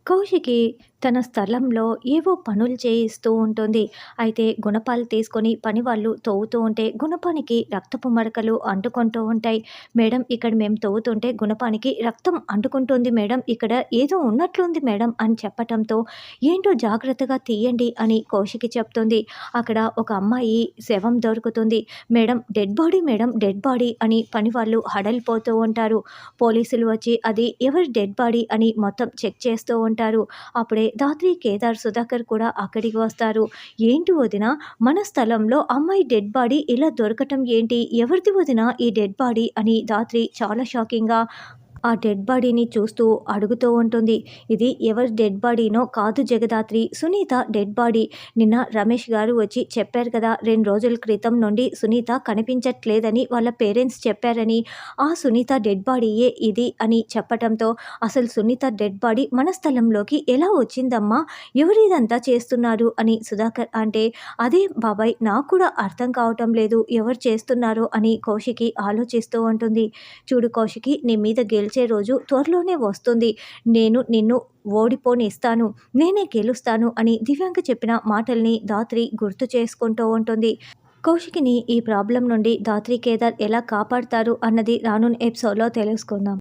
కౌశికి తన స్థలంలో ఏవో పనులు చేయిస్తూ ఉంటుంది. అయితే గుణపాలు తీసుకొని పని వాళ్ళు తవ్వుతూ ఉంటే గుణపానికి రక్తపు మరకలు అంటుకుంటూ ఉంటాయి. మేడం ఇక్కడ మేము తవ్వుతుంటే గుణపానికి రక్తం అంటుకుంటుంది మేడం. ఇక్కడ ఏదో ఉన్నట్లుంది మేడం అని చెప్పటంతో ఏంటో జాగ్రత్తగా తీయండి అని కౌశికి చెప్తుంది. అక్కడ ఒక అమ్మాయి శవం దొరుకుతుంది. Madam dead body madam dead body అని పని వాళ్ళు హడలిపోతూ ఉంటారు. పోలీసులు వచ్చి అది ఎవరి డెడ్ బాడీ అని మొత్తం చెక్ చేస్తూ ఉంటారు. అప్పుడే ధాత్రి, కేదార్, సుధాకర్ కూడా అక్కడికి వస్తారు. ఏంటి వదిన మన స్థలంలో అమ్మాయి డెడ్ బాడీ ఇలా దొరకటం ఏంటి? ఎవరిది వదిన ఈ డెడ్ బాడీ అని ధాత్రి చాలా షాకింగ్‌గా ఆ డెడ్ బాడీని చూస్తూ అడుగుతూ ఉంటుంది. ఇది ఎవరి డెడ్ బాడీనో కాదు జగదాత్రి, సునీత డెడ్ బాడీ. నిన్న రమేష్ గారు వచ్చి చెప్పారు కదా, 2 రోజుల క్రితం నుండి సునీత కనిపించట్లేదని వాళ్ళ పేరెంట్స్ చెప్పారని. ఆ సునీత డెడ్ బాడీయే ఇది అని చెప్పటంతో అసలు సునీత డెడ్ బాడీ మన స్థలంలోకి ఎలా వచ్చిందమ్మా? ఎవరు ఇదంతా చేస్తున్నారు అని సుధాకర్ అంటే, అదే బాబాయ్ నాకు కూడా అర్థం కావటం లేదు ఎవరు చేస్తున్నారో అని కౌశికి ఆలోచిస్తూ ఉంటుంది. చూడు కౌశికి, నీ మీద గెలిచే రోజు త్వరలోనే వస్తుంది. నేను నిన్ను ఓడిపోనిస్తాను. నేనే గెలుస్తాను అని దివ్యాంక చెప్పిన మాటల్ని ధాత్రి గుర్తు చేసుకుంటూ ఉంటుంది. కౌశికిని ఈ ప్రాబ్లం నుండి ధాత్రి, కేదార్ ఎలా కాపాడతారు అన్నది రానున్న ఎపిసోడ్‌లో తెలుసుకుందాం.